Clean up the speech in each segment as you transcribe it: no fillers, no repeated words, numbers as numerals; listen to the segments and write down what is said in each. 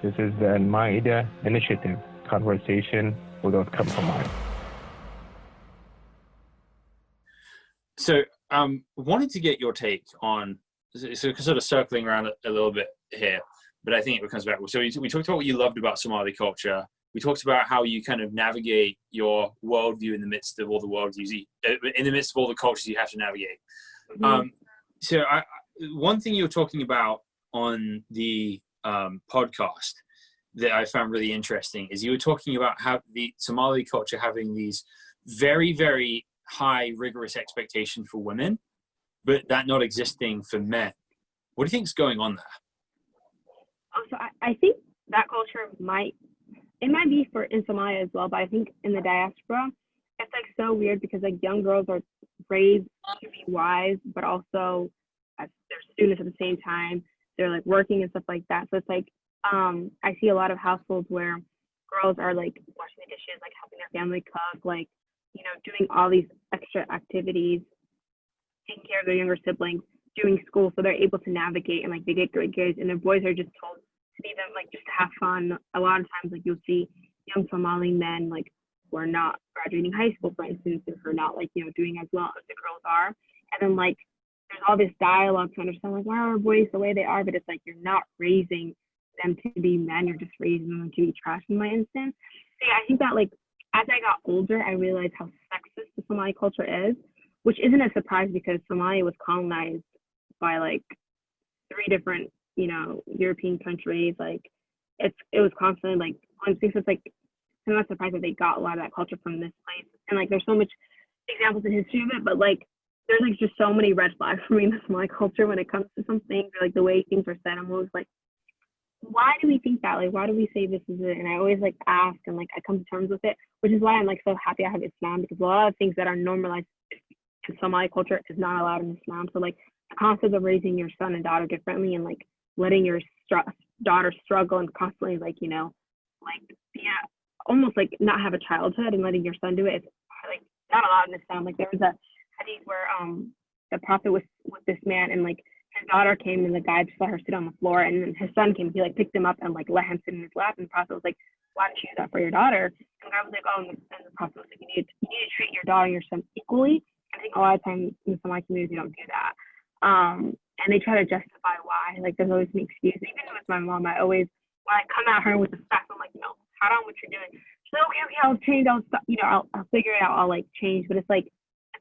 This is the Maida Initiative, conversation without compromise. So, wanted to get your take on, so sort of circling around a little bit here, but I think it comes back. So we talked about what you loved about Somali culture. We talked about how you kind of navigate your worldview in the midst of all the worldviews, in the midst of all the cultures you have to navigate. Mm-hmm. So one thing you were talking about on the podcast that I found really interesting is you were talking about how the Somali culture having these very, very high rigorous expectation for women, but that not existing for men. What do you think is going on there? So I think that culture might be in Somalia as well, but I think in the diaspora, it's like so weird because like young girls are raised to be wise, but also as they're students at the same time. They're like working and stuff like that. So it's like I see a lot of households where girls are like washing the dishes, like helping their family cook, like, you know, doing all these extra activities, taking care of their younger siblings, doing school, so they're able to navigate and like they get great grades. And the boys are just told to be them, like just to have fun. A lot of times, like you'll see young Somali men like who are not graduating high school, for instance, and who are not like, you know, doing as well as the girls are. And then like there's all this dialogue to understand like why are our boys the way they are, but it's like you're not raising them to be men, you're just raising them to be trash in my instance. So yeah, I think that like as I got older, I realized how sexist the Somali culture is, which isn't a surprise because Somalia was colonized by like 3 different, you know, European countries. Like it was constantly like, it's like, I'm not surprised that they got a lot of that culture from this place. And like, there's so much examples in history of it, but like, there's like just so many red flags for me in the Somali culture when it comes to some things, or like the way things are said. I'm always like, why do we think that? Like, why do we say this is it? And I always like ask and like I come to terms with it, which is why I'm like so happy I have Islam, because a lot of things that are normalized in Somali culture is not allowed in Islam. So like the concept of raising your son and daughter differently and like letting your daughter struggle and constantly like, you know, like almost like not have a childhood and letting your son do it, it's like not allowed in Islam. Like there was a hadith where the prophet was with this man and like his daughter came and the guy just let her sit on the floor, and then his son came, he like picked him up and like let him sit in his lap, and the prophet was like, why don't you do that for your daughter? And the guy was like, oh, and the prophet was like, you need to treat your daughter and your son equally. I think a lot of times in some communities you don't do that. And they try to justify why. Like there's always an excuse. Even with my mom, I always, when I come at her with the facts, I'm like, no, cut on what you're doing. She's like, okay, I'll change, I'll stop, you know, I'll figure it out, I'll like change. But it's like,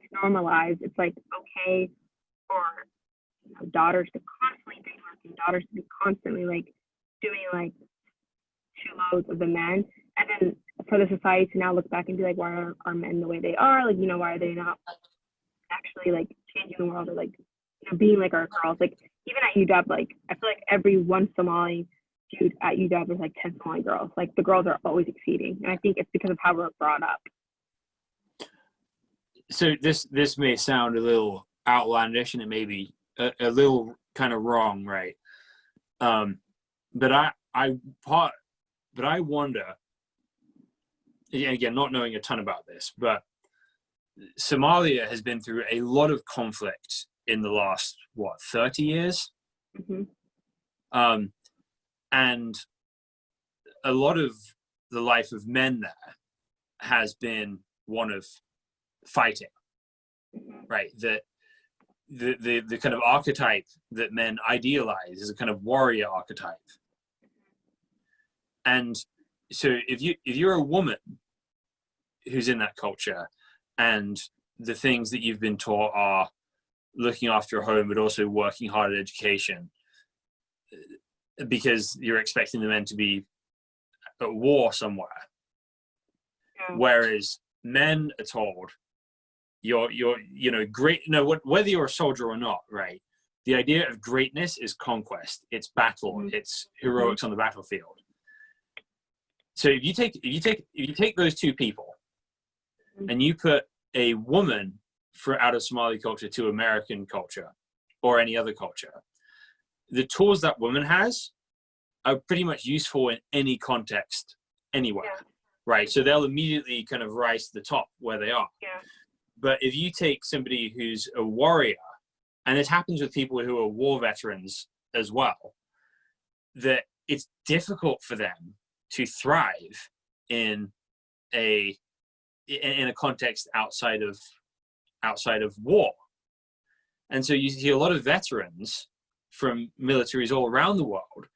it's normalized. It's like okay for, you know, daughters to constantly be working, daughters to be constantly like doing like 2 loads of the men, and then for the society to now look back and be like, why are men the way they are? Like, you know, why are they not actually like changing the world, or like, you know, being like our girls? Like even at UW, like I feel like every one Somali dude at UW is like 10 Somali girls. Like the girls are always exceeding, and I think it's because of how we're brought up. So this may sound a little outlandish, and it may be a little kind of wrong, right? But I wonder, again, not knowing a ton about this, but Somalia has been through a lot of conflict in the last 30 years. Mm-hmm. And a lot of the life of men there has been one of fighting, right? That the kind of archetype that men idealize is a kind of warrior archetype. And so if you're a woman who's in that culture, and the things that you've been taught are looking after a home but also working hard at education, because you're expecting the men to be at war somewhere, whereas men are told you're you know, great, no, whether you're a soldier or not, right? The idea of greatness is conquest, it's battle, it's heroics on the battlefield. So if you take those 2 people and you put a woman out of Somali culture to American culture or any other culture, the tools that woman has are pretty much useful in any context anywhere, right? So they'll immediately kind of rise to the top where they are. But if you take somebody who's a warrior, and this happens with people who are war veterans as well, that it's difficult for them to thrive in a context outside of war. And so you see a lot of veterans from militaries all around the world,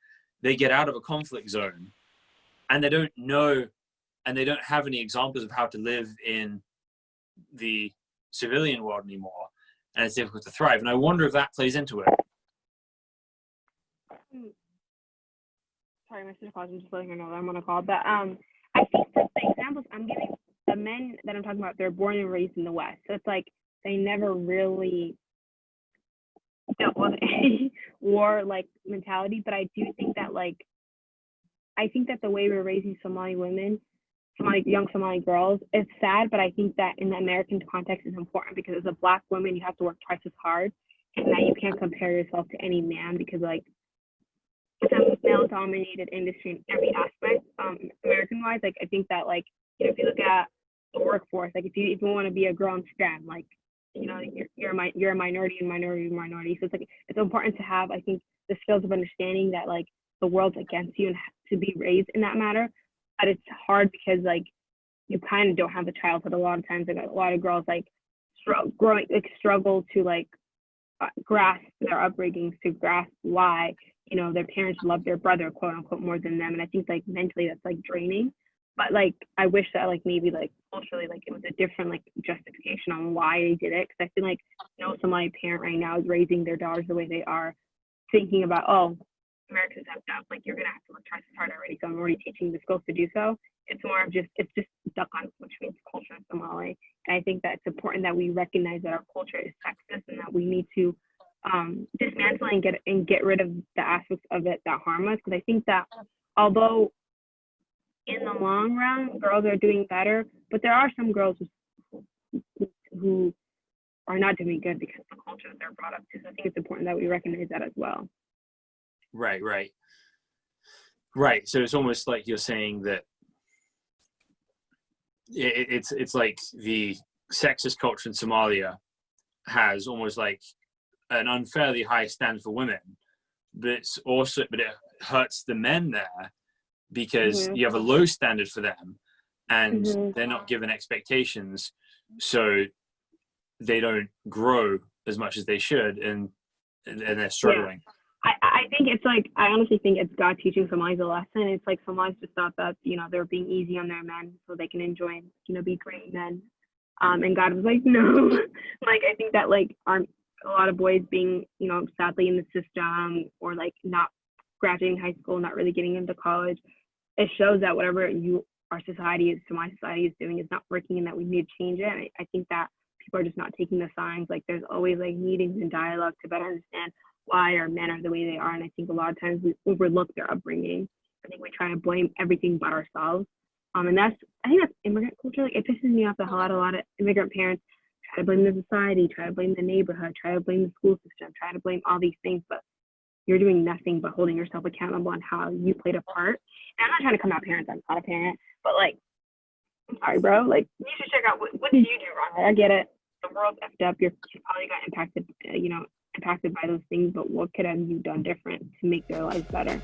they get out of a conflict zone and they don't know, and they don't have any examples of how to live in the civilian world anymore, and it's difficult to thrive. And I wonder if that plays into it. Sorry, Mr. Claus, I'm just letting her know that I'm on a call. But I think that the examples I'm giving, the men that I'm talking about, they're born and raised in the West. So it's like they never really dealt with any war like mentality. But I do think that the way we're raising Somali women, young Somali girls, it's sad, but I think that in the American context is important, because as a Black woman, you have to work twice as hard, and that you can't compare yourself to any man, because like it's a male-dominated industry in every aspect. American-wise, like I think that like, you know, if you look at the workforce, like if you want to be a girl in STEM, like, you know, you're a minority in minority. So it's like it's important to have, I think, the skills of understanding that like the world's against you and to be raised in that matter. But it's hard because like you kind of don't have the childhood a lot of times. Like a lot of girls like struggle to like grasp their upbringings, to grasp why, you know, their parents love their brother, quote unquote, more than them. And I think like mentally that's like draining. But like I wish that like maybe like culturally like it was a different like justification on why they did it. Because I feel like, you know, somebody parent right now is raising their daughters the way they are, thinking about, oh, America's effed up, like you're gonna have to look twice as hard already, so I'm already teaching the skills to do so. It's more of just duck hunt, which means culture in Somali. And I think that it's important that we recognize that our culture is sexist and that we need to dismantle and get rid of the aspects of it that harm us. Because I think that although in the long run girls are doing better, but there are some girls who are not doing good because of the culture that they're brought up to. So I think it's important that we recognize that as well. Right. So it's almost like you're saying that it's like the sexist culture in Somalia has almost like an unfairly high standard for women, but it hurts the men there because you have a low standard for them, and they're not given expectations, so they don't grow as much as they should, and they're struggling. Yeah. I think it's like, I honestly think it's God teaching Somalis a lesson. It's like Somalis just thought that, you know, they're being easy on their men so they can enjoy and, you know, be great men. And God was like, no. Like, I think that like a lot of boys being, you know, sadly in the system, or like not graduating high school, not really getting into college, it shows that whatever Somali society is doing is not working, and that we need to change it. And I think that people are just not taking the signs. Like there's always like meetings and dialogue to better understand why our men are the way they are. And I think a lot of times we overlook their upbringing. I think we try to blame everything but ourselves. And I think that's immigrant culture. Like it pisses me off that a lot of immigrant parents try to blame the society, try to blame the neighborhood, try to blame the school system, try to blame all these things, but you're doing nothing but holding yourself accountable on how you played a part. And I'm not trying to come out parents, I'm not a parent, but like, I'm sorry, bro. Like you should check out what did you do wrong? I get it. The world's effed up. You probably got impacted by those things, but what could have you done different to make their lives better?